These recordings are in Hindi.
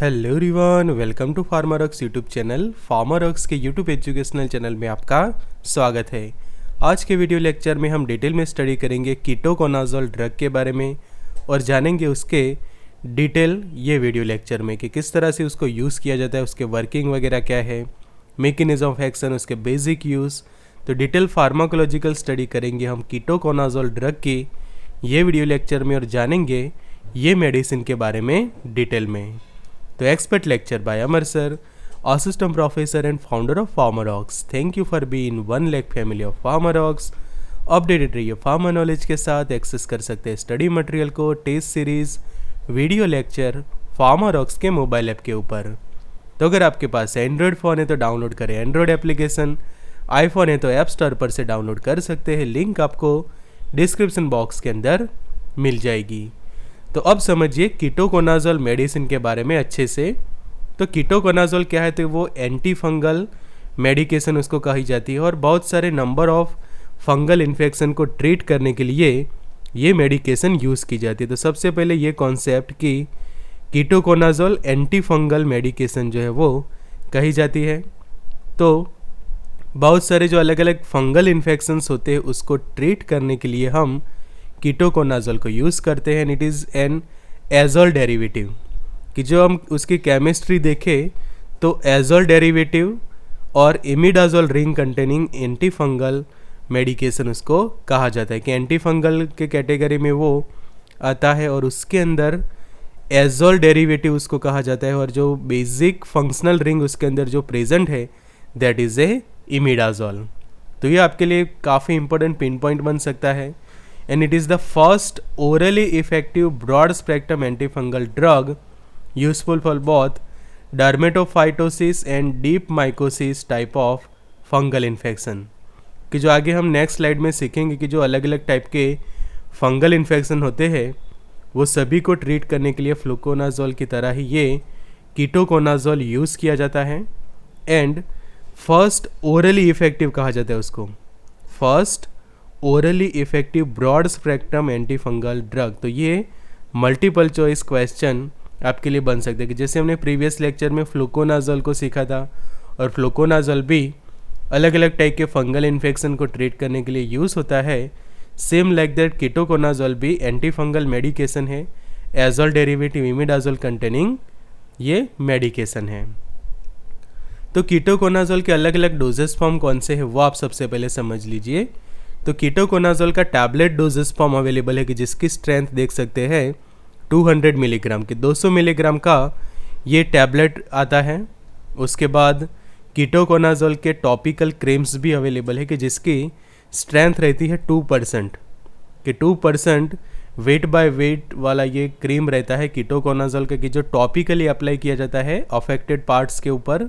Hello everyone, welcome to Pharmarocks YouTube channel. Pharmarocks के यूट्यूब एजुकेशनल चैनल में आपका स्वागत है। आज के वीडियो लेक्चर में हम डिटेल में स्टडी करेंगे कीटोकोनाजोल ड्रग के बारे में और जानेंगे उसके डिटेल ये वीडियो लेक्चर में कि किस तरह से उसको यूज़ किया जाता है, उसके वर्किंग वगैरह क्या है, मैकेनिज्म ऑफ एक्शन, उसके बेसिक यूज़। तो डिटेल फार्माकोलॉजिकल स्टडी करेंगे हम कीटोकोनाजोल ड्रग की ये वीडियो लेक्चर में और जानेंगे ये मेडिसिन के बारे में डिटेल में। तो expert lecture by Amar sir, assistant professor and founder of Pharmarocks. Thank you for be in 1 lakh family of Pharmarocks. Updated रहिए फार्मा नॉलेज के साथ। एक्सेस कर सकते हैं स्टडी मटेरियल को, test series, video lecture Pharmarocks के मोबाइल ऐप के ऊपर। तो अगर आपके पास एंड्रॉयड फ़ोन है तो डाउनलोड करें एंड्रॉयड एप्लीकेशन, आईफोन है तो ऐप स्टोर पर से डाउनलोड कर सकते हैं। लिंक आपको डिस्क्रिप्शन बॉक्स के अंदर मिल जाएगी। तो अब समझिए कीटोकोनाजोल मेडिसिन के बारे में अच्छे से। तो कीटोकोनाजोल क्या है, तो वो एंटी फंगल मेडिकेशन उसको कही जाती है और बहुत सारे नंबर ऑफ फंगल इन्फेक्शन को ट्रीट करने के लिए ये मेडिकेशन यूज़ की जाती है। तो सबसे पहले ये कॉन्सेप्ट कि कीटोकोनाजोल एंटी फंगल मेडिकेशन जो है वो कही जाती है। तो बहुत सारे जो अलग अलग फंगल इन्फेक्शंस होते हैं उसको ट्रीट करने के लिए हम कीटोकोनाजोल को यूज़ करते हैं। It is an azole derivative कि जो हम उसकी केमिस्ट्री देखें तो एजोल डेरिवेटिव और imidazole ring containing anti fungal medication उसको कहा जाता है कि एंटी फंगल के कैटेगरी में वो आता है और उसके अंदर एजोल डेरिवेटिव उसको कहा जाता है और जो बेसिक फंक्शनल रिंग उसके अंदर जो प्रेजेंट है दैट इज़ ए इमिडाजोल। तो ये आपके लिए काफ़ी इंपॉर्टेंट पिन पॉइंट बन सकता है। And it is the first orally effective broad spectrum antifungal drug useful for both dermatophytosis and deep mycosis type of fungal infection। कि जो आगे हम नेक्स्ट स्लाइड में सीखेंगे कि जो अलग अलग टाइप के फंगल इन्फेक्शन होते हैं वो सभी को ट्रीट करने के लिए फ्लूकोनाजोल की तरह ही ये कीटोकोनाजोल यूज़ किया जाता है। एंड फर्स्ट ओरली इफेक्टिव कहा जाता है उसको, first orally effective broad spectrum anti fungal drug. तो ये मल्टीपल चॉइस क्वेश्चन आपके लिए बन सकते हैं कि जैसे हमने प्रीवियस लेक्चर में फ्लूकोनाजोल को सीखा था और फ्लूकोनाजोल भी अलग अलग टाइप के फंगल इन्फेक्शन को ट्रीट करने के लिए यूज़ होता है। सेम लाइक दैट कीटोकोनाजोल भी एंटी फंगल मेडिकेशन है, एजोल डेरिवेटिव इमिडाजोल कंटेनिंग ये मेडिकेशन है। तो कीटोकोनाजोल के अलग अलग डोजेस फॉर्म कौन से हैं वो आप सबसे पहले समझ लीजिए। तो कीटोकोनाजोल का टैबलेट डोजेस फॉर्म अवेलेबल है कि जिसकी स्ट्रेंथ देख सकते हैं 200 मिलीग्राम की, 200 मिलीग्राम का ये टैबलेट आता है। उसके बाद कीटोकोनाजोल के टॉपिकल क्रीम्स भी अवेलेबल है कि जिसकी स्ट्रेंथ रहती है 2%, कि 2% वेट बाय वेट वाला ये क्रीम रहता है कीटोकोनाजोल का कि जो टॉपिकली अप्लाई किया जाता है अफेक्टेड पार्ट्स के ऊपर।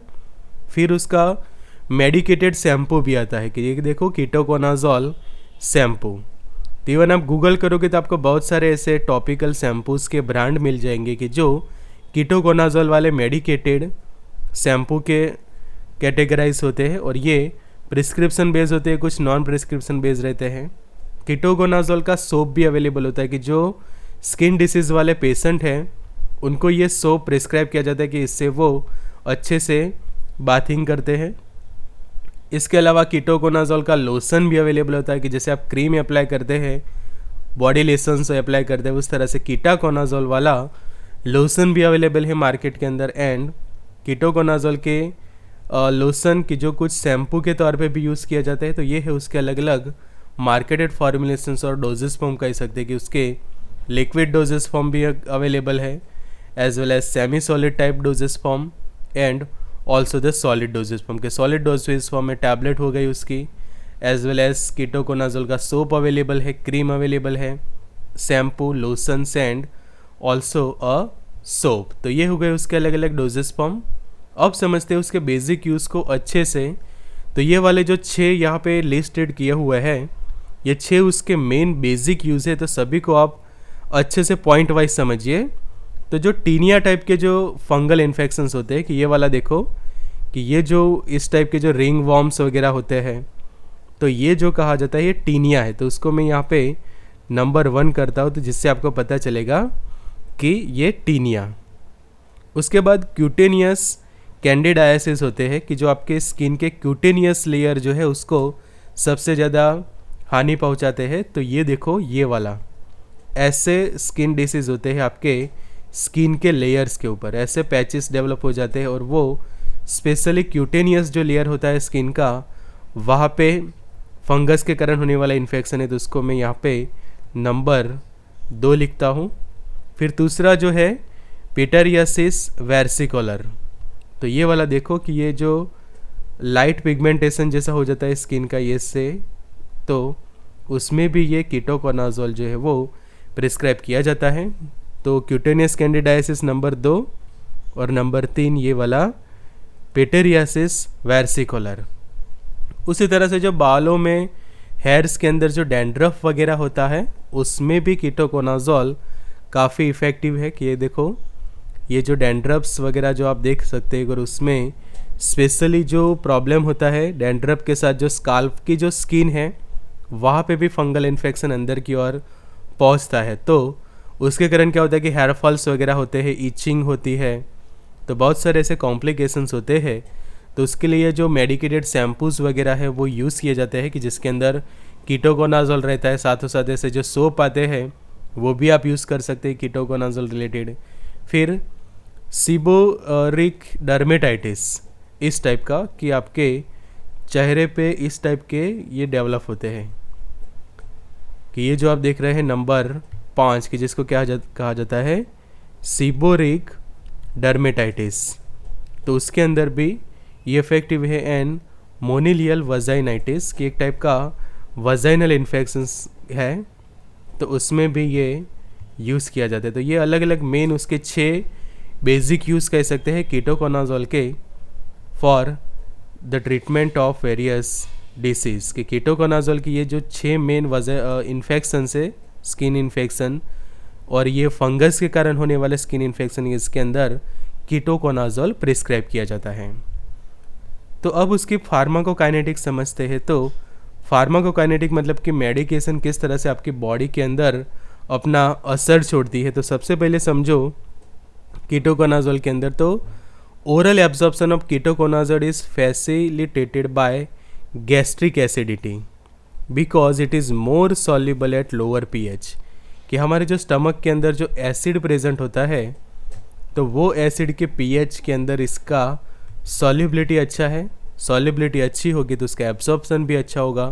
फिर उसका मेडिकेटेड शैम्पू भी आता है कि ये देखो कीटोकोनाजोल शैम्पू। तो इवन आप गूगल करोगे तो आपको बहुत सारे ऐसे टॉपिकल शैम्पूज़ के ब्रांड मिल जाएंगे कि जो कीटोकोनाजोल वाले मेडिकेटेड शैम्पू के कैटेगराइज होते हैं और ये प्रिस्क्रिप्शन बेस्ड होते हैं, कुछ नॉन प्रिस्क्रिप्शन बेस्ड रहते हैं। कीटोकोनाजोल का सोप भी अवेलेबल होता है कि जो स्किन डिसीज़ वाले पेशेंट हैं उनको ये सोप प्रिस्क्राइब किया जाता है कि इससे वो अच्छे से बाथिंग करते हैं। इसके अलावा कीटोकोनाजोल का लोशन भी अवेलेबल होता है कि जैसे आप क्रीम अप्लाई करते हैं, बॉडी लोशन से अप्लाई करते हैं, उस तरह से कीटोकोनाजोल वाला लोशन भी अवेलेबल है मार्केट के अंदर। एंड कीटोकोनाजोल के लोशन की जो कुछ शैम्पू के तौर पे भी यूज़ किया जाता है। तो ये है उसके अलग अलग मार्केटेड फॉर्मुलेशंस और डोजेस फॉर्म कह सकते हैं कि उसके लिक्विड डोजेस फॉर्म भी अवेलेबल है as well as semi solid type dosage form and also the solid dosage form के सॉलिड डोजेस फॉर्म में टैबलेट हो गई उसकी, एज वेल एज कीटोकोनाजोल का सोप अवेलेबल है, क्रीम अवेलेबल है, shampoo, lotions and also a soap. तो ये हो गए उसके अलग अलग डोजेस फॉर्म। अब समझते हैं उसके बेसिक यूज़ को अच्छे से। तो ये वाले जो 6 यहाँ पे लिस्टेड किया हुआ है ये 6 उसके मेन बेसिक यूज़ है। तो सभी को आप अच्छे से पॉइंट वाइज समझिए। तो जो टीनिया टाइप के जो फंगल इन्फेक्शंस होते हैं कि ये वाला देखो कि ये जो इस टाइप के जो रिंग वॉर्म्स वगैरह होते हैं तो ये जो कहा जाता है ये टीनिया है। तो उसको मैं यहाँ पे नंबर 1 करता हूँ तो जिससे आपको पता चलेगा कि ये टीनिया। उसके बाद क्यूटेनियस कैंडिडायसिस होते हैं कि जो आपके स्किन के क्यूटेनियस लेयर जो है उसको सबसे ज़्यादा हानि पहुंचाते हैं। तो ये देखो ये वाला, ऐसे स्किन डिसीज़ होते हैं आपके स्किन के लेयर्स के ऊपर, ऐसे पैचेस डेवलप हो जाते हैं और वो स्पेशली क्यूटेनियस जो लेयर होता है स्किन का, वहाँ पे फंगस के कारण होने वाला इन्फेक्शन है। तो उसको मैं यहाँ पे नंबर 2 लिखता हूँ। फिर दूसरा जो है पिटरियासिस वेर्सिकोलर। तो ये वाला देखो कि ये जो लाइट पिगमेंटेशन जैसा हो जाता है स्किन का ये से, तो उसमें भी ये कीटोकोनाजोल जो है वो प्रिस्क्राइब किया जाता है। तो क्यूटेनियस कैंडिडायसिस नंबर 2 और नंबर 3 ये वाला पिटरियासिस वेर्सिकोलर। उसी तरह से जो बालों में हेयर्स के अंदर जो डैंड्रफ वगैरह होता है उसमें भी कीटोकोनाजोल काफ़ी इफ़ेक्टिव है। कि ये देखो ये जो डैंड्रफ्स वगैरह जो आप देख सकते हैं, अगर उसमें स्पेशली जो प्रॉब्लम होता है डैंड्रफ के साथ जो स्काल्प की जो स्किन है वहाँ पे भी फंगल इन्फेक्शन अंदर की ओर पहुँचता है, तो उसके कारण क्या होता है कि हेयर फॉल्स वगैरह होते हैं, ईचिंग होती है, तो बहुत सारे ऐसे कॉम्प्लिकेशंस होते हैं। तो उसके लिए जो मेडिकेटेड शैम्पूज़ वगैरह है वो यूज़ किए जाते हैं कि जिसके अंदर कीटोकोनाजोल रहता है। साथों साथ ऐसे जो सोप आते हैं वो भी आप यूज़ कर सकते हैं कीटोकोनाजोल रिलेटेड। फिर सीबोरिक डर्मेटाइटिस, इस टाइप का कि आपके चेहरे पे इस टाइप के ये डेवलप होते हैं कि ये जो आप देख रहे हैं नंबर 5 की जिसको कहा जाता है सीबोरिक डर्मेटाइटिस। तो उसके अंदर भी ये इफेक्टिव है। एंड मोनिलियल वजाइनाइटिस कि एक टाइप का वजाइनल इन्फेक्शंस है, तो उसमें भी ये यूज़ किया जाता है। तो ये अलग अलग मेन उसके 6 बेसिक यूज़ कह सकते हैं कीटोकोनाजोल के for the treatment of various disease. कि कीटोकोनाजोल की ये जो 6 मेन वजह इन्फेक्शन से स्किन इन्फेक्शन और ये फंगस के कारण होने वाले स्किन इन्फेक्शन, इसके अंदर कीटोकोनाजोल प्रिस्क्राइब किया जाता है। तो अब उसकी फार्माकोकाइनेटिक समझते हैं। तो फार्माकोकाइनेटिक मतलब कि मेडिकेशन किस तरह से आपकी बॉडी के अंदर अपना असर छोड़ती है। तो सबसे पहले समझो कीटोकोनाजोल के अंदर तो oral absorption of ketoconazole is facilitated by gastric acidity because it is more soluble at lower pH. कि हमारे जो स्टमक के अंदर जो एसिड प्रेजेंट होता है तो वो एसिड के पीएच के अंदर इसका सॉल्युबिलिटी अच्छा है। सॉल्युबिलिटी अच्छी होगी तो उसका एब्जॉर्प्शन भी अच्छा होगा।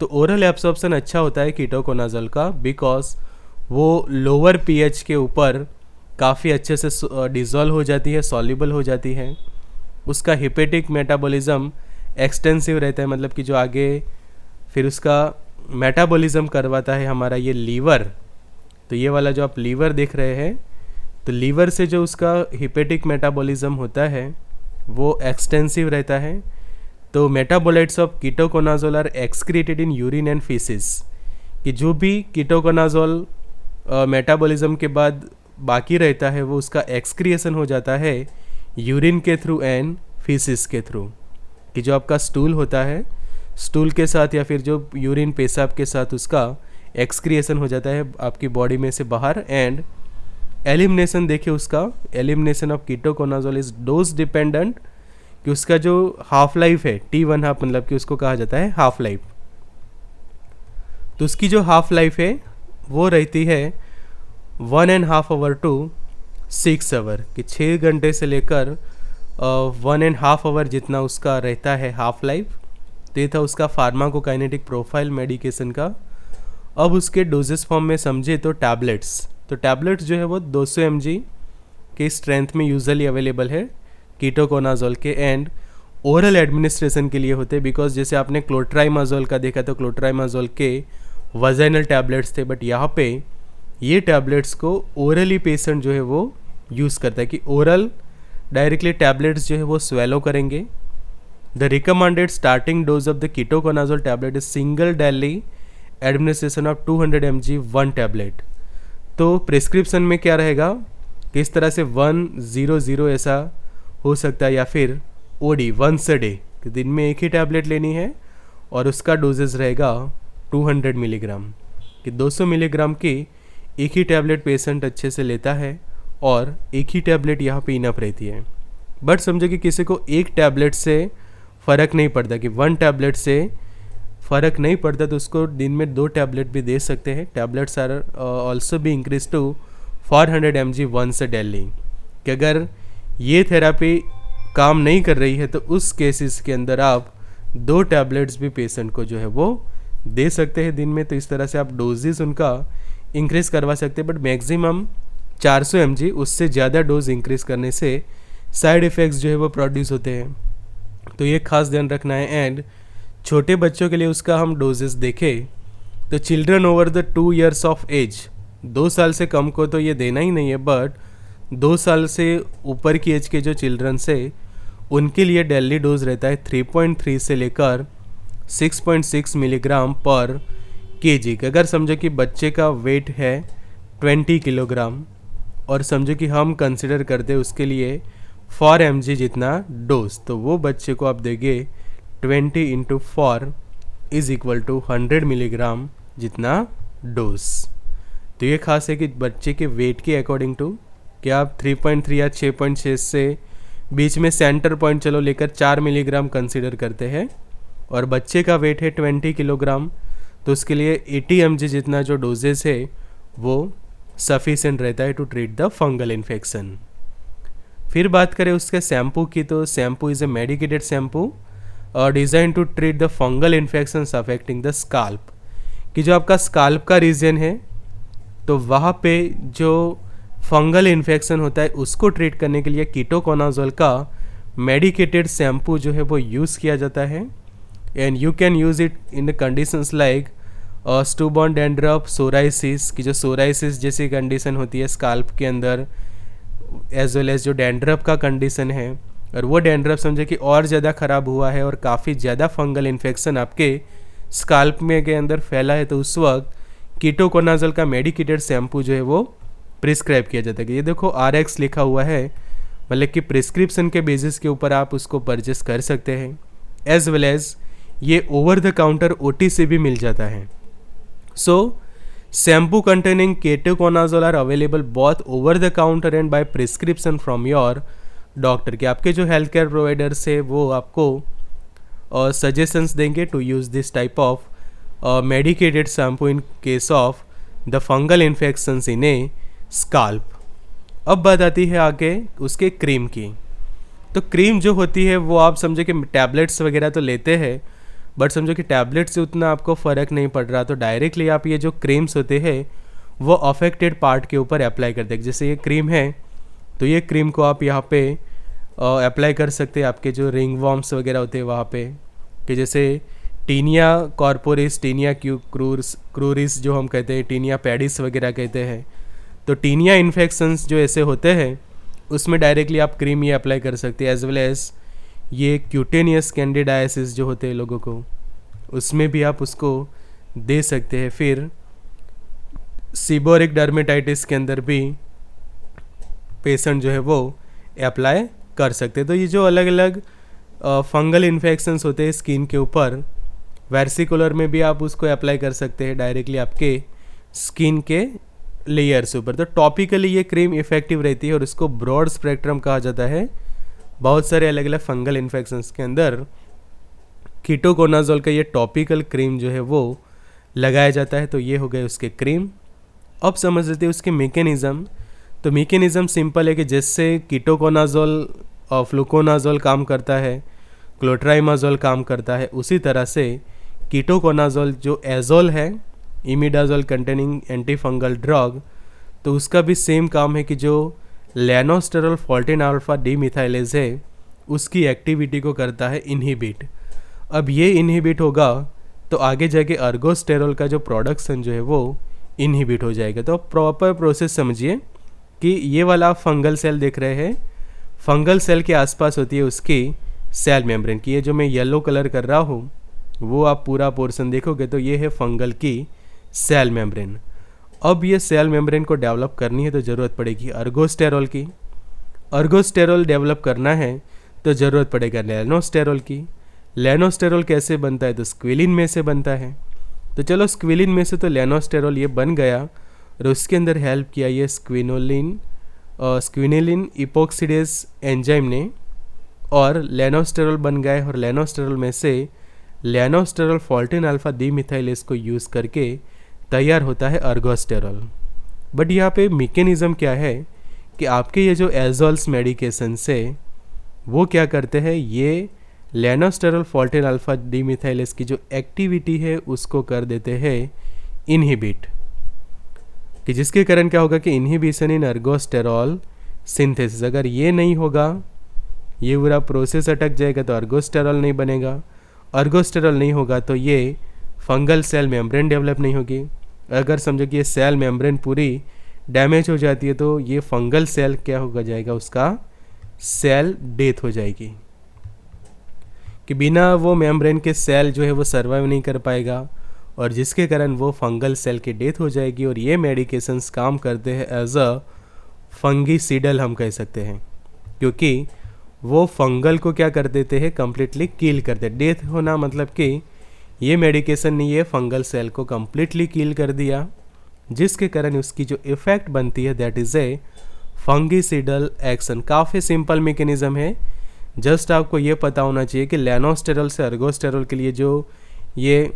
तो ओरल एब्जॉर्प्शन अच्छा होता है कीटोकोनाजोल का बिकॉज वो लोअर पीएच के ऊपर काफ़ी अच्छे से डिज़ोल्व हो जाती है, सॉल्युबल हो जाती है। उसका हिपेटिक मेटाबॉलिज्म एक्सटेंसिव रहता है, मतलब कि जो आगे फिर उसका मेटाबॉलिज्म करवाता है हमारा ये लीवर। तो ये वाला जो आप लीवर देख रहे हैं, तो लीवर से जो उसका हिपेटिक मेटाबॉलिज्म होता है वो एक्सटेंसिव रहता है। तो metabolites of ketoconazole are excreted in urine and faeces. कि जो भी कीटोकोनाजोल मेटाबॉलिज्म के बाद बाकी रहता है वो उसका एक्सक्रिएशन हो जाता है यूरिन के थ्रू एंड फीसिस के थ्रू। कि जो आपका स्टूल होता है, स्टूल के साथ या फिर जो यूरिन पेशाब के साथ उसका एक्सक्रिएशन हो जाता है आपकी बॉडी में से बाहर। एंड एलिमिनेशन देखिए, उसका elimination of ketoconazole is dose dependent. कि उसका जो हाफ लाइफ है T1 हाफ, मतलब कि उसको कहा जाता है हाफ लाइफ। तो उसकी जो हाफ लाइफ है वो रहती है 1.5 आवर टू 6 आवर। कि 6 घंटे से लेकर 1.5 आवर जितना उसका रहता है हाफ लाइफ। तो ये था उसका फार्माकोकाइनेटिक प्रोफाइल मेडिकेशन का। अब उसके डोजेस फॉर्म में समझे तो टैबलेट्स। तो टैबलेट्स जो है वो 200 mg के स्ट्रेंथ में यूजुअली अवेलेबल है कीटोकोनाजोल के। एंड ओरल एडमिनिस्ट्रेशन के लिए होते हैं बिकॉज जैसे आपने क्लोट्राइमाजोल का देखा तो क्लोट्राइमाजोल के वजाइनल टैबलेट्स थे, बट यहाँ पे ये टैबलेट्स को ओरली पेशेंट जो है वो यूज़ करता है। कि ओरल डायरेक्टली टैबलेट्स जो है वो स्वेलो करेंगे। The recommended starting dose of the ketoconazole tablet is single daily administration of 200 mg 1 tablet. तो प्रिस्क्रिप्शन में क्या रहेगा कि इस तरह से 100 ऐसा हो सकता है, या फिर ओडी वंस अ डे कि दिन में एक ही टैबलेट लेनी है और उसका डोजेज रहेगा 200 मिलीग्राम। कि 200 मिलीग्राम की एक ही टैबलेट पेशेंट अच्छे से लेता है और एक ही टैबलेट यहाँ पे इनफ रहती है। बट समझो कि किसी को एक टैबलेट से फ़र्क नहीं पड़ता, कि 1 टैबलेट से फ़र्क नहीं पड़ता, तो उसको दिन में 2 टैबलेट भी दे सकते हैं। टैबलेट्स आर ऑल्सो भी increase to 400 mg once daily. कि अगर ये थेरापी काम नहीं कर रही है तो उस केसेस के अंदर आप 2 टैबलेट्स भी पेशेंट को जो है वो दे सकते हैं दिन में। तो इस तरह से आप डोजेस उनका इंक्रीज करवा सकते हैं। बट मैक्सिमम 400 mg, उससे ज़्यादा डोज इंक्रीज करने से साइड इफ़ेक्ट्स जो है वो प्रोड्यूस होते हैं, तो ये खास ध्यान रखना है। एंड छोटे बच्चों के लिए उसका हम डोजेस देखें तो children over the 2 years of age, 2 साल से कम को तो ये देना ही नहीं है, बट 2 साल से ऊपर की एज के जो चिल्ड्रन से उनके लिए डेली डोज रहता है 3.3 से लेकर 6.6 मिलीग्राम पर केजी। अगर समझो कि बच्चे का वेट है 20 किलोग्राम और समझो कि हम कंसिडर करते हैं उसके लिए 4 mg जितना डोज, तो वो बच्चे को आप देंगे 20 × 4 इज इक्वल टू 100 मिलीग्राम जितना डोज। तो ये खास है कि बच्चे के वेट के अकॉर्डिंग टू कि आप 3.3 या 6.6 से बीच में सेंटर पॉइंट चलो लेकर 4 मिलीग्राम कंसिडर करते हैं, और बच्चे का वेट है 20 किलोग्राम, तो उसके लिए 80 mg जितना जो डोजेस है वो सफिशेंट रहता है to treat the fungal infection. फिर बात करें उसके शैम्पू की, तो shampoo is a medicated shampoo designed to treat the fungal infections affecting the scalp. कि जो आपका स्काल्प का रीजन है तो वहाँ पे जो फंगल इन्फेक्शन होता है उसको ट्रीट करने के लिए कीटोकोनाजोल का मेडिकेटेड शैम्पू जो है वो यूज़ किया जाता है। And you can use it in the conditions like stubborn dandruff, psoriasis, की जो सोराइसिस जैसी कंडीशन होती है स्काल्प के अंदर, एज वेल एज जो डैंड्रफ का कंडीशन है, और वो डैंड्रफ समझे कि और ज़्यादा ख़राब हुआ है और काफ़ी ज़्यादा फंगल इन्फेक्शन आपके स्काल्प में के अंदर फैला है, तो उस वक्त कीटोकोनाजोल का मेडिकेटेड शैम्पू जो है वो प्रिस्क्राइब किया जाता है। ये देखो RX लिखा हुआ है, मतलब कि प्रिस्क्रिप्शन के बेसिस के ऊपर आप उसको परचेस कर सकते हैं। एज वेल एज ये ओवर द काउंटर OTC भी मिल जाता है। सो shampoo containing ketoconazole are available both over the counter and by prescription from your doctor। कि आपके जो हेल्थ केयर प्रोवाइडर्स है वो आपको सजेशंस देंगे to use this type of medicated shampoo in case of the fungal infections in a scalp. अब बात आती है आगे उसके क्रीम की। तो क्रीम जो होती है वो आप समझो कि टैबलेट्स वगैरह तो लेते हैं, बट समझो कि टैबलेट से उतना आपको फ़र्क नहीं पड़ रहा, तो डायरेक्टली आप ये जो क्रीम्स होते हैं वो अफेक्टेड पार्ट के ऊपर अप्लाई करते हैं। जैसे ये क्रीम है तो ये क्रीम को आप यहाँ पे अप्लाई कर सकते हैं आपके जो रिंग वॉर्म्स वगैरह होते हैं वहाँ पे, कि जैसे टीनिया कॉर्पोरिस, टीनिया क्रूरिस जो हम कहते हैं, टीनिया पैडिस वगैरह कहते हैं। तो टीनिया इन्फेक्शंस जो ऐसे होते हैं उसमें डायरेक्टली आप क्रीम ये अप्लाई कर सकते हैं। एज वेल एज ये क्यूटेनियस कैंडिडाइसिस जो होते हैं लोगों को, उसमें भी आप उसको दे सकते हैं। फिर सीबोरिक डर्मेटाइटिस के अंदर भी पेशेंट जो है वो अप्लाई कर सकते हैं। तो ये जो अलग अलग फंगल इन्फेक्शंस होते हैं स्किन के ऊपर, वेर्सिकुलर में भी आप उसको अप्लाई कर सकते हैं डायरेक्टली आपके स्किन के लेयर्स ऊपर। तो टॉपिकली ये क्रीम इफ़ेक्टिव रहती है और इसको ब्रॉड स्पेक्ट्रम कहा जाता है। बहुत सारे अलग अलग फंगल इन्फेक्शंस के अंदर कीटोकोनाजोल का ये टॉपिकल क्रीम जो है वो लगाया जाता है। तो ये हो गए उसके क्रीम। अब समझ लेते हैं उसके मैकेनिज़्म। तो मैकेनिज़्म सिंपल है कि जैसे कीटोकोनाजोल और फ्लूकोनाजोल काम करता है, क्लोट्राइमाजोल काम करता है, उसी तरह से कीटोकोनाजोल जो एजोल है, imidazole containing anti fungal drug, तो उसका भी सेम काम है कि जो लेनोस्टेरोल फोल्टेन अल्फा डीमिथाइलेज है उसकी एक्टिविटी को करता है इनहिबिट। अब ये इनहिबिट होगा तो आगे जाके अर्गोस्टेरोल का जो प्रोडक्शन जो है वो इनहिबिट हो जाएगा। तो प्रॉपर प्रोसेस समझिए कि ये वाला फंगल सेल देख रहे हैं, फंगल सेल के आसपास होती है उसकी सेल मेम्ब्रेन की। ये जो मैं येलो कलर कर रहा हूँ वो आप पूरा पोर्शन देखोगे तो ये है फंगल की सेल मेम्ब्रेन। अब ये सेल मेम्ब्रेन को डेवलप करनी है तो ज़रूरत पड़ेगी अर्गोस्टेरोल की। अर्गोस्टेरोल डेवलप करना है तो ज़रूरत पड़ेगा लेनोस्टेरोल की। लेनोस्टेरोल कैसे बनता है? तो स्क्विलिन में से बनता है। तो चलो स्क्विलिन में से तो लेनोस्टेरोल ये बन गया और उसके अंदर हेल्प किया ये स्क्विनोलिन स्क्विनिलिन इपोक्सिडेज एंजाइम ने और लेनोस्टेरॉल बन गए, और लेनोस्टेरॉल में से लेनोस्टेरॉल फॉल्टिन अल्फा डीमिथाइलेज को यूज़ करके तैयार होता है अर्गोस्टेरॉल। बट यहाँ पे मैकेनिज़्म क्या है कि आपके ये जो एजोल्स मेडिकेशन से वो क्या करते हैं, ये लेनोस्टेरॉल फॉल्टिन अल्फा डीमिथाइलेज की जो एक्टिविटी है उसको कर देते हैं इनहिबिट, कि जिसके कारण क्या होगा कि इनहिबिशन इन अर्गोस्टेरॉल सिंथेसिस, अगर ये नहीं होगा, ये पूरा प्रोसेस अटक जाएगा तो अर्गोस्टेरॉल नहीं बनेगा, अर्गोस्टेरॉल नहीं होगा तो ये फंगल सेल मेम्ब्रेन डेवलप नहीं होगी, अगर समझो कि ये सेल मेम्ब्रेन पूरी डैमेज हो जाती है तो ये फंगल सेल क्या होगा जाएगा, उसका सेल डेथ हो जाएगी, कि बिना वो मेम्ब्रेन के सेल जो है वो सर्वाइव नहीं कर पाएगा, और जिसके कारण वो फंगल सेल की डेथ हो जाएगी। और ये मेडिकेशंस काम करते हैं एज अ फंगीसिडल हम कह सकते हैं, क्योंकि वो फंगल को क्या कर देते हैं, कम्प्लीटली किल कर देते। डेथ होना मतलब कि ये मेडिकेशन ने ये फंगल सेल को कम्प्लीटली किल कर दिया, जिसके कारण उसकी जो इफ़ेक्ट बनती है दैट इज़ ए फंगीसिडल एक्शन। काफ़ी सिंपल मैकेनिज्म है, जस्ट आपको ये पता होना चाहिए कि लेनोस्टेरॉल से अर्गोस्टेरॉल के लिए जो ये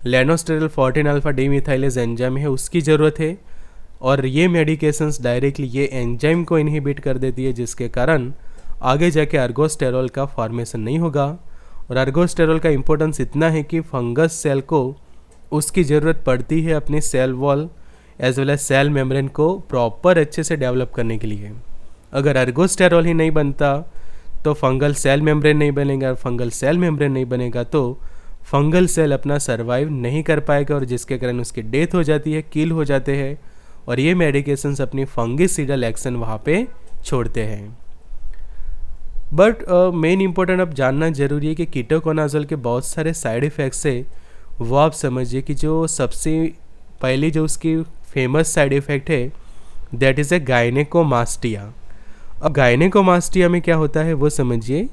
लेनोस्टेरॉल फॉल्टिन अल्फा डीमिथाइलेज एंजाइम है उसकी ज़रूरत है, और ये मेडिकेशंस डायरेक्टली ये एंजाइम को इनहिबिट कर देती है, जिसके कारण आगे जाके अर्गोस्टेरॉल का फॉर्मेशन नहीं होगा। और अर्गोस्टेरॉल का इम्पोर्टेंस इतना है कि फंगस सेल को उसकी ज़रूरत पड़ती है अपनी cell wall as well as cell membrane को प्रॉपर अच्छे से डेवलप करने के लिए। अगर अर्गोस्टेरॉल ही नहीं बनता तो फंगल सेल मेम्ब्रेन नहीं बनेगा, फंगल सेल मेम्ब्रेन नहीं बनेगा तो फंगल सेल अपना सर्वाइव नहीं कर पाएगा, और जिसके कारण उसकी डेथ हो जाती है, किल हो जाते हैं, और ये मेडिकेशंस अपनी फंगीसिडल एक्शन वहाँ पे छोड़ते हैं। बट मेन इंपॉर्टेंट अब जानना जरूरी है कि कीटोकोनाजोल के बहुत सारे साइड इफ़ेक्ट्स है, वो आप समझिए कि जो सबसे पहली जो उसकी फेमस साइड इफ़ेक्ट है दैट इज़ ए गायनेकोमास्टिया। अब गायनेकोमास्टिया में क्या होता है वो समझिए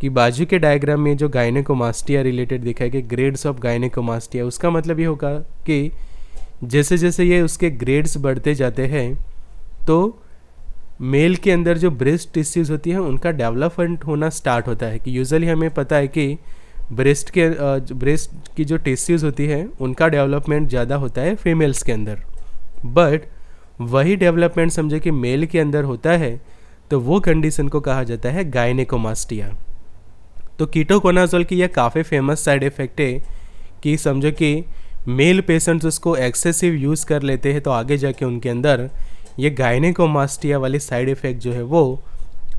कि बाजू के डायग्राम में जो गायनेकोमास्टिया रिलेटेड दिखा है कि ग्रेड्स ऑफ गायनेकोमास्टिया, उसका मतलब ये होगा कि जैसे जैसे ये उसके ग्रेड्स बढ़ते जाते हैं तो मेल के अंदर जो ब्रेस्ट टिश्यूज़ होती है उनका डेवलपमेंट होना स्टार्ट होता है। कि यूजुअली हमें पता है कि ब्रेस्ट की जो टिश्यूज़ होती है उनका डेवलपमेंट ज़्यादा होता है फीमेल्स के अंदर, बट वही डेवलपमेंट समझे कि मेल के अंदर होता है तो वो कंडीशन को कहा जाता है गायनेकोमास्टिया। तो कीटोकोनाजोल की यह काफ़ी फेमस साइड इफ़ेक्ट है कि समझो कि मेल पेशेंट्स उसको एक्सेसिव यूज़ कर लेते हैं तो आगे जाके उनके अंदर ये गायनेकोमास्टिया वाली साइड इफ़ेक्ट जो है वो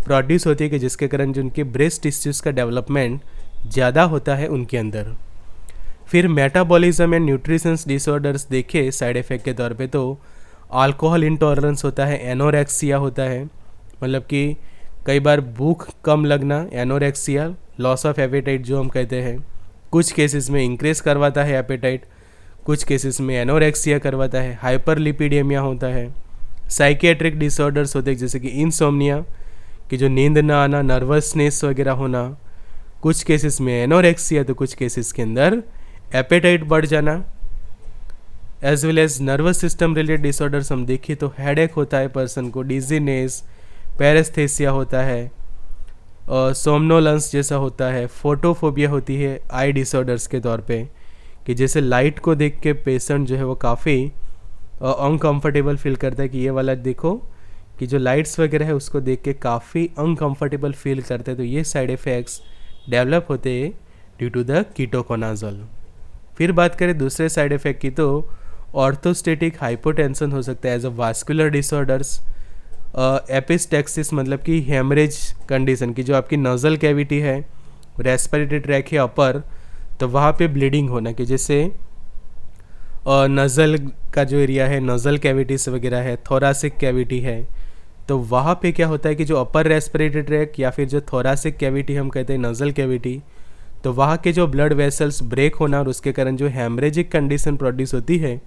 प्रोड्यूस होती है, कि जिसके कारण जो उनके ब्रेस्ट टिश्यूज़ का डेवलपमेंट ज़्यादा होता है उनके अंदर। फिर मेटाबॉलिज्म एंड न्यूट्रिशंस डिसऑर्डर्स देखे साइड इफ़ेक्ट के तौर पे तो अल्कोहल इंटॉलरेंस होता है, एनोरेक्सिया होता है, मतलब कि कई बार भूख कम लगना, एनोरेक्सिया, लॉस ऑफ एपेटाइट जो हम कहते हैं, कुछ केसेस में इंक्रीज करवाता है एपेटाइट, कुछ केसेस में एनोरेक्सिया करवाता है, हाइपरलिपिडेमिया होता है, साइकियाट्रिक डिसऑर्डर्स होते हैं जैसे कि इंसोम्निया कि जो नींद ना आना, नर्वसनेस वगैरह होना, कुछ केसेस में एनोरेक्सिया तो कुछ केसेस के अंदर एपेटाइट बढ़ जाना, as well as nervous system related disorders हम देखिए तो हेडेक होता है पर्सन को, डिजीनेस, पैरेस्थेसिया होता है, सोमनोलेंस जैसा होता है, फोटोफोबिया होती है आई डिसऑर्डर्स के तौर पे, कि जैसे लाइट को देख के पेशेंट जो है वो काफ़ी अनकंफर्टेबल फील करता है, कि ये वाला देखो कि जो लाइट्स वगैरह है उसको देख के काफ़ी अनकंफर्टेबल फील करते हैं, तो ये साइड इफ़ेक्ट्स डेवलप होते हैं ड्यू टू द कीटोकोनाजोल। फिर बात करें दूसरे साइड इफ़ेक्ट की तो ऑर्थोस्टेटिक हाइपोटेंशन हो सकता है as a vascular disorders, epistaxis मतलब कि हेमरेज कंडीशन की जो आपकी नज़ल कैविटी है, रेस्पिरेटरी ट्रैक है अपर, तो वहाँ पे ब्लीडिंग होना, कि जैसे नज़ल का जो एरिया है, नज़ल कैविटीज वगैरह है, थोरासिक कैविटी है, तो वहाँ पे क्या होता है कि जो अपर रेस्पिरेटरी ट्रैक या फिर जो थोरासिक कैविटी हम कहते हैं नज़ल कैविटी, तो वहाँ के जो ब्लड वेसल्स ब्रेक होना और उसके कारण जो हेमरेजिक कंडीशन प्रोड्यूस होती है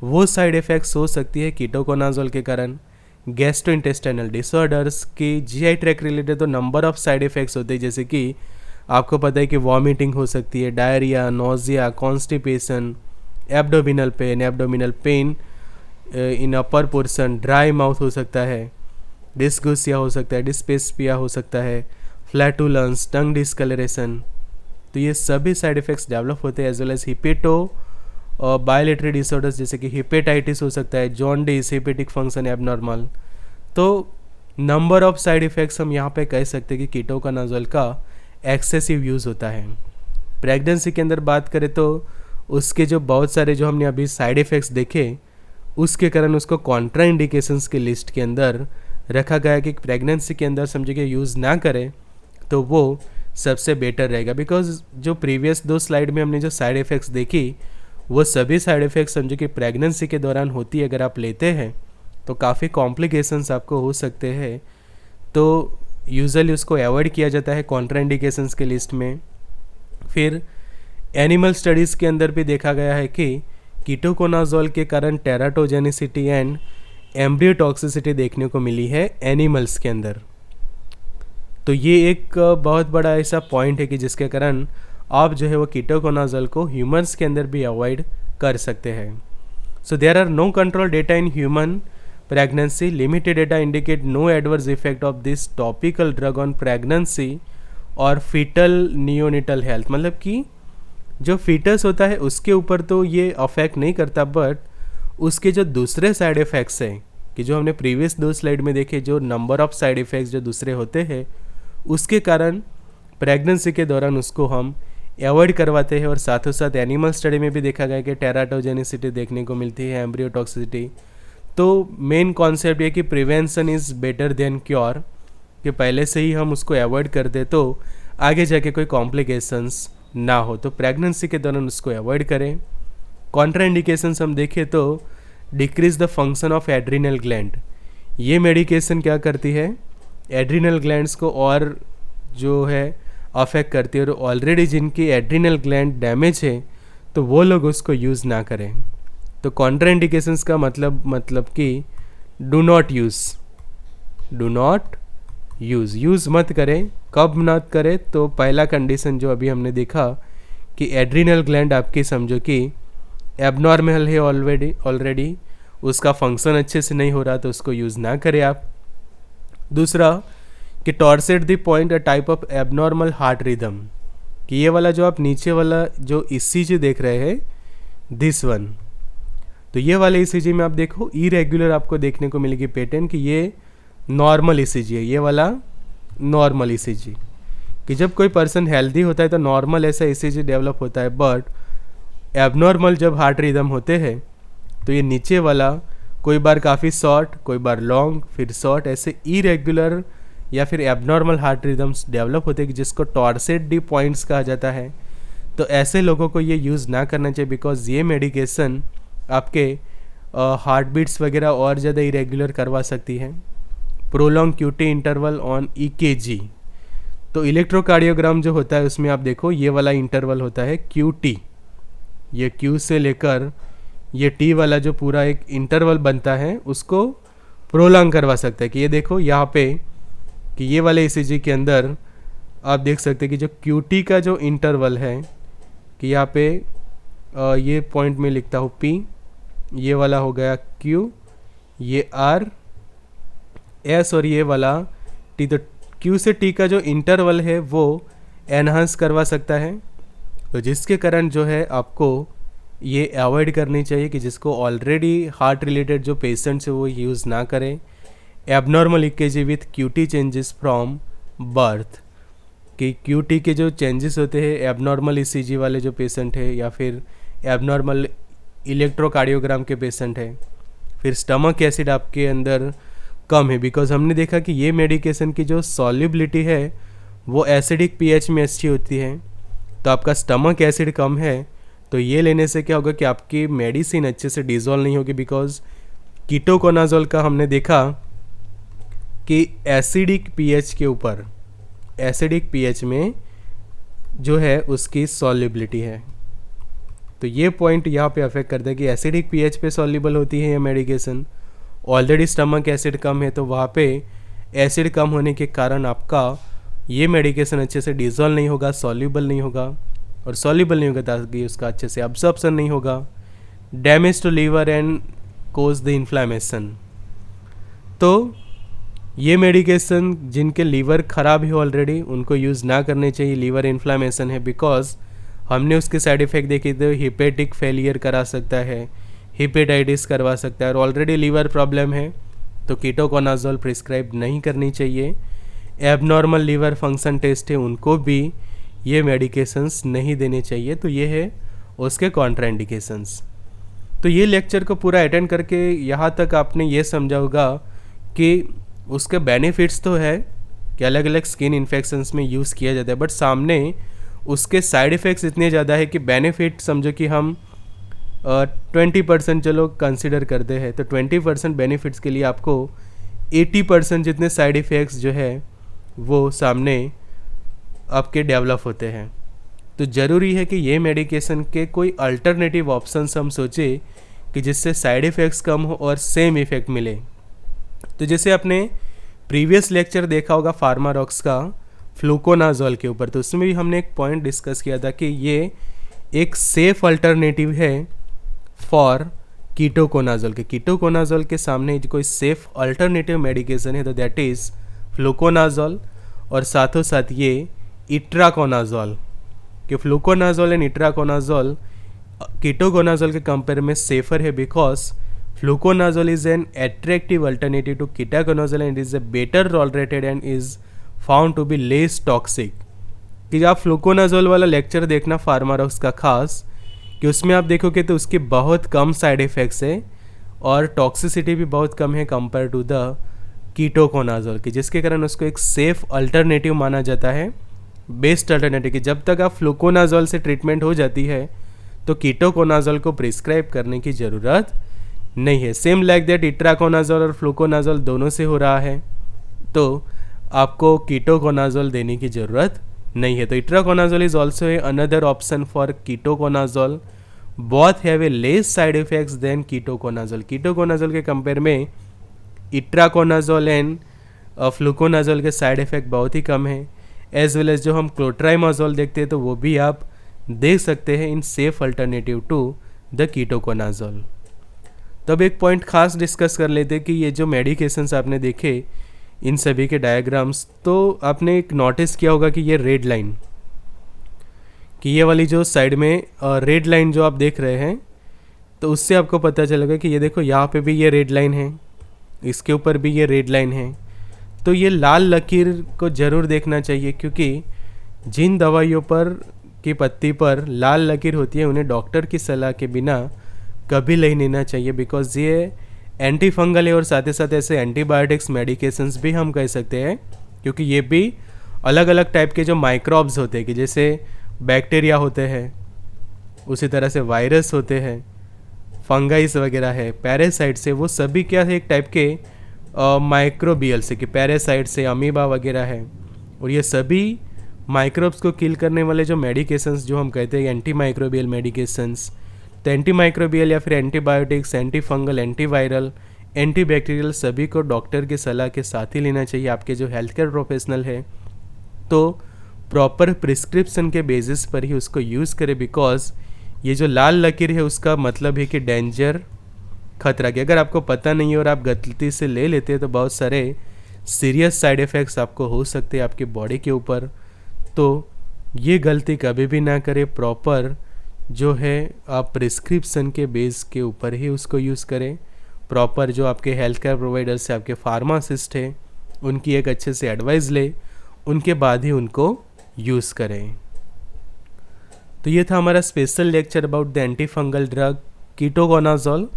वो साइड इफ़ेक्ट्स हो सकती है कीटोकोनाजोल के कारण। गैस्ट्रोइंटेस्टाइनल डिसऑर्डर्स की जीआई ट्रैक रिलेटेड तो नंबर ऑफ साइड इफ़ेक्ट्स होते हैं, जैसे कि आपको पता है कि वॉमिटिंग हो सकती है, diarrhoea, nausea, constipation, abdominal pain in upper portion, dry mouth हो सकता है, डिस्गोसिया हो सकता है, डिस्पेसिया हो सकता है, फ्लैटुलेंस, टंग डिस्कलरेशन। तो ये सभी साइड इफ़ेक्ट्स डेवलप होते हैं, एज वेल एज हिपेटो और बायोलेटरी डिसऑर्डर्स जैसे कि हिपेटाइटिस हो सकता है, जॉन्डिस, हिपेटिक फंक्शन एबनॉर्मल। तो नंबर ऑफ साइड इफ़ेक्ट्स हम यहाँ पे कह सकते हैं कि कीटोकोनाजोल का एक्सेसिव यूज़ होता है। प्रेगनेंसी के अंदर बात करें तो उसके जो बहुत सारे जो हमने अभी साइड इफ़ेक्ट्स देखे, उसके कारण उसको कॉन्ट्राइंडिकेशंस की लिस्ट के अंदर रखा गया कि प्रेगनेंसी के अंदर समझे कि यूज़ ना करें तो वो सबसे बेटर रहेगा। बिकॉज जो प्रीवियस 2 स्लाइड में हमने जो साइड इफ़ेक्ट्स देखी, वो सभी साइड इफ़ेक्ट्स समझे कि प्रेगनेंसी के दौरान होती है, अगर आप लेते हैं तो काफ़ी कॉम्प्लिकेशंस आपको हो सकते हैं। तो यूजुअली उसको अवॉइड किया जाता है कॉन्ट्राइंडिकेशंस के लिस्ट में। फिर एनिमल स्टडीज़ के अंदर भी देखा गया है कि कीटोकोनाजोल के कारण टेराटोजेनिसिटी एंड एम्ब्रियो टॉक्सिसिटी देखने को मिली है एनिमल्स के अंदर। तो ये एक बहुत बड़ा ऐसा पॉइंट है कि जिसके कारण आप जो है वो कीटोकोनाजोल को ह्यूमंस के अंदर भी अवॉइड कर सकते हैं। So there are no control data in human pregnancy, limited data indicate no adverse effect of this topical drug on pregnancy और फीटल नियोनिटल हेल्थ। मतलब कि जो फीटस होता है उसके ऊपर तो ये अफेक्ट नहीं करता, बट उसके जो दूसरे साइड इफ़ेक्ट्स हैं कि जो हमने प्रीवियस 2 स्लाइड में देखे, जो नंबर ऑफ साइड इफ़ेक्ट्स जो दूसरे होते हैं, उसके कारण प्रेगनेंसी के दौरान उसको हम अवॉइड करवाते हैं। और साथों साथ एनिमल स्टडी में भी देखा गया कि टेराटोजेनिसिटी देखने को मिलती है, एम्ब्रियो टॉक्सिसिटी। तो मेन कॉन्सेप्ट ये कि prevention is better than cure, कि पहले से ही हम उसको अवॉइड कर दे तो आगे जाके कोई कॉम्प्लिकेशंस ना हो। तो प्रेगनेंसी के दौरान उसको अवॉइड करें। कॉन्ट्राइंडिकेशंस हम देखें तो decrease the function of adrenal gland. ये मेडिकेशन क्या करती है, एड्रिनल ग्लैंड्स को और जो है अफेक्ट करती है, और ऑलरेडी जिनकी एड्रिनल ग्लैंड डैमेज है तो वो लोग उसको यूज़ ना करें। तो कॉन्ट्राइंडिकेशंस का मतलब कि डू नॉट यूज़ मत करें। कब मत करें, तो पहला कंडीशन जो अभी हमने देखा कि एड्रिनल ग्लैंड आपकी समझो कि एबनॉर्मल है ऑलरेडी, उसका फंक्शन अच्छे से नहीं हो रहा, तो उसको यूज़ ना करें आप। दूसरा कि torsade de pointes a type of abnormal heart rhythm, कि ये वाला जो आप नीचे वाला जो ECG देख रहे हैं, दिस वन, तो ये वाले ECG में आप देखो इरेगुलर आपको देखने को मिलेगी पैटर्न कि ये नॉर्मल ECG है, ये वाला नॉर्मल ECG। कि जब कोई पर्सन हेल्दी होता है तो नॉर्मल ऐसा ECG डेवलप होता है, बट एबनॉर्मल जब हार्ट रिदम होते हैं तो ये नीचे वाला कोई बार काफ़ी शॉर्ट, कोई बार लॉन्ग, फिर शॉर्ट, ऐसे इरेगुलर या फिर एबनॉर्मल हार्ट रिदम्स डेवलप होते हैं कि जिसको टॉर्सेट डी पॉइंट्स कहा जाता है। तो ऐसे लोगों को ये यूज़ ना करना चाहिए, बिकॉज ये मेडिकेशन आपके हार्ट बीट्स वगैरह और ज़्यादा इरेगुलर करवा सकती है। Prolong QT interval on EKG, तो इलेक्ट्रोकार्डियोग्राम जो होता है उसमें आप देखो ये वाला इंटरवल होता है QT, ये Q से लेकर ये T वाला जो पूरा एक इंटरवल बनता है उसको प्रोलॉन्ग करवा सकता है। कि ये देखो यहाँ पे कि ये वाले ECG के अंदर आप देख सकते हैं कि जो QT का जो इंटरवल है, कि यहाँ पे ये पॉइंट में लिखता हूँ P, ये वाला हो गया Q, ये R, S और ये वाला T। तो Q से T का जो इंटरवल है वो एनहांस करवा सकता है, तो जिसके कारण जो है आपको ये अवॉइड करनी चाहिए कि जिसको ऑलरेडी हार्ट रिलेटेड जो पेशेंट्स है वो यूज़ ना करें। Abnormal EKG with QT changes from birth, कि QT के जो चेंजेस होते हैं एबनॉर्मल ECG वाले जो पेशेंट है या फिर एबनॉर्मल इलेक्ट्रोकार्डियोग्राम के पेशेंट है। फिर स्टमक एसिड आपके अंदर कम है, बिकॉज हमने देखा कि ये मेडिकेशन की जो सॉल्युबिलिटी है वो एसिडिक pH में अच्छी होती है। तो आपका स्टमक एसिड कम है तो ये लेने से क्या होगा कि आपकी मेडिसिन अच्छे से डिज़ोल्व नहीं होगी, बिकॉज कीटोकोनाजोल का हमने देखा कि एसिडिक pH के ऊपर, एसिडिक pH में जो है उसकी सॉल्युबिलिटी है। तो ये पॉइंट यहाँ पे अफेक्ट करता है कि एसिडिक pH पे सॉल्युबल होती है ये मेडिकेशन। ऑलरेडी स्टमक एसिड कम है तो वहाँ पे एसिड कम होने के कारण आपका ये मेडिकेशन अच्छे से डिज़ोल्व नहीं होगा, सॉल्युबल नहीं होगा, और सॉल्युबल नहीं होगा ताकि उसका अच्छे से अब्सॉर्प्शन नहीं होगा। Damage to liver and cause the inflammation. तो ये मेडिकेशन जिनके लीवर ख़राब है ऑलरेडी उनको यूज़ ना करने चाहिए, लीवर इन्फ्लामेशन है, बिकॉज हमने उसके साइड इफ़ेक्ट देखे थे, हिपेटिक फेलियर करा सकता है, हिपेटाइटिस करवा सकता है, और ऑलरेडी लीवर प्रॉब्लम है तो कीटोकोनाजोल प्रिस्क्राइब नहीं करनी चाहिए। एबनॉर्मल लीवर फंक्शन टेस्ट है उनको भी ये मेडिकेशंस नहीं देने चाहिए। तो ये है उसके कॉन्ट्राइंडिकेशंस। तो ये लेक्चर को पूरा अटेंड करके यहाँ तक आपने ये समझा होगा कि उसके बेनिफिट्स तो है कि अलग अलग स्किन इन्फेक्शंस में यूज़ किया जाता है, बट सामने उसके साइड इफ़ेक्ट्स इतने ज़्यादा है कि बेनिफिट समझो कि हम 20% चलो कंसिडर करते हैं, तो 20% बेनिफिट्स के लिए आपको 80% जितने साइड इफ़ेक्ट्स जो है वो सामने आपके डेवलप होते हैं। तो ज़रूरी है कि ये मेडिकेशन के कोई अल्टरनेटिव ऑप्शंस हम सोचें कि जिससे साइड इफ़ेक्ट्स कम हो और सेम इफ़ेक्ट मिले। तो जैसे आपने प्रीवियस लेक्चर देखा होगा फार्मारॉक्स का फ्लूकोनाजोल के ऊपर, तो उसमें भी हमने एक पॉइंट डिस्कस किया था कि ये एक सेफ अल्टरनेटिव है फॉर कीटोकोनाजोल के। कीटोकोनाजोल के सामने जो कोई सेफ अल्टरनेटिव मेडिकेशन है तो दैट इज़ फ्लूकोनाजोल, और साथों साथ ये इट्राकोनाजोल। कि फ्लूकोनाजोल एंड इट्राकोनाजोल कीटोकोनाजोल के कंपेयर में सेफर है, because fluconazole is an attractive alternative to ketoconazole and is a better tolerated and is found to be less toxic. कि आप फ्लूकोनाजोल वाला लेक्चर देखना फार्मारॉक्स का खास, कि उसमें आप देखोगे तो उसके बहुत कम साइड इफ़ेक्ट्स है और टॉक्सिसिटी भी बहुत कम है कंपेयर टू द कीटोकोनाजोल की, जिसके कारण उसको एक सेफ अल्टरनेटिव माना जाता है, बेस्ट अल्टरनेटिव। कि जब तक आप फ्लूकोनाजोल से ट्रीटमेंट हो जाती है तो कीटोकोनाजोल को प्रिस्क्राइब करने की ज़रूरत नहीं है। सेम लाइक दैट इट्राकोनाजोल और फ्लूकोनाजोल दोनों से हो रहा है तो आपको कीटोकोनाजोल देने की ज़रूरत नहीं है। तो itraconazole is also a another option for ketoconazole. Both have a less side effects than ketoconazole. Ketoconazole के कंपेयर में इट्राकोनाजोल एंड फ्लूकोनाजोल के साइड इफेक्ट बहुत ही कम है। एज वेल एज जो हम क्लोट्राइमाजोल देखते हैं तो वो भी आप देख सकते हैं इन safe alternative to the ketoconazole. तब एक पॉइंट खास डिस्कस कर लेते कि ये जो मेडिकेशंस आपने देखे इन सभी के डायग्राम्स, तो आपने एक नोटिस किया होगा कि ये रेड लाइन, कि ये वाली जो साइड में रेड लाइन जो आप देख रहे हैं, तो उससे आपको पता चलेगा कि ये देखो यहाँ पे भी ये रेड लाइन है, इसके ऊपर भी ये रेड लाइन है। तो ये लाल लकीर को ज़रूर देखना चाहिए, क्योंकि जिन दवाइयों पर की पत्ती पर लाल लकीर होती है उन्हें डॉक्टर की सलाह के बिना कभी नहीं लेना चाहिए, बिकॉज ये एंटी फंगल है और साथ ही साथ ऐसे एंटीबायोटिक्स मेडिकेशंस भी हम कह सकते हैं, क्योंकि ये भी अलग अलग टाइप के जो माइक्रोब्स होते हैं, कि जैसे बैक्टीरिया होते हैं, उसी तरह से वायरस होते हैं, फंगाइस वगैरह है, पैरासाइट्स है, वो सभी क्या है एक टाइप के माइक्रोबियल से, कि पैरासाइट से अमीबा वगैरह है, और ये सभी माइक्रोब्स को किल करने वाले जो मेडिकेशंस जो हम कहते हैं एंटी माइक्रोबियल मेडिकेशंस, तो एंटी माइक्रोबियल या फिर antibiotics, anti fungal, antiviral, antibacterial सभी को डॉक्टर की सलाह के साथ ही लेना चाहिए आपके जो हेल्थ केयर प्रोफेशनल है। तो प्रॉपर प्रिस्क्रिप्शन के बेसिस पर ही उसको यूज़ करें, बिकॉज ये जो लाल लकीर है उसका मतलब है कि डेंजर, खतरा। कि अगर आपको पता नहीं है और आप गलती से ले लेते हैं तो बहुत सारे सीरियस साइड इफ़ेक्ट्स आपको हो सकते हैं आपकी बॉडी के ऊपर। तो ये गलती कभी भी ना करें, प्रॉपर जो है आप प्रिस्क्रिप्शन के बेस के ऊपर ही उसको यूज़ करें। प्रॉपर जो आपके हेल्थ केयर प्रोवाइडर से आपके फार्मासिस्ट है उनकी एक अच्छे से एडवाइस ले, उनके बाद ही उनको यूज़ करें। तो ये था हमारा special lecture about the anti fungal drug ketoconazole.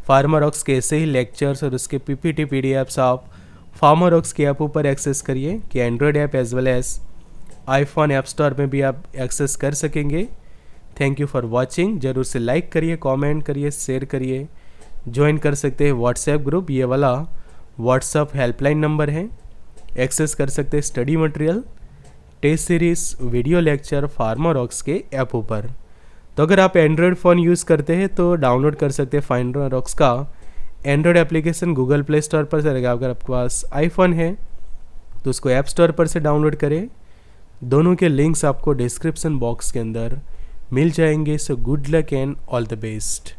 Pharmarox के ऐसे ही लेक्चर्स और उसके पीपीटी पीडीएफ्स आप फार्मारॉक्स के ऐप पर एक्सेस करिए, कि android app as well as iPhone app store में भी आप एक्सेस कर सकेंगे। Thank you for watching. ज़रूर से लाइक करिए, कमेंट करिए, शेयर करिए, ज्वाइन कर सकते हैं व्हाट्सएप ग्रुप, ये वाला व्हाट्सएप हेल्पलाइन नंबर है। एक्सेस कर सकते हैं study material, test series, video lecture Pharmarocks के ऐप पर। तो अगर आप एंड्रॉयड फ़ोन यूज़ करते हैं तो डाउनलोड कर सकते हैं फार्मारॉक्स का Android application Google play store पर से रहेगा। अगर आपके पास आईफोन है तो उसको ऐप स्टोर पर से डाउनलोड करें। दोनों के लिंक्स आपको डिस्क्रिप्शन बॉक्स के अंदर मिल जाएंगे। So good luck and all the best.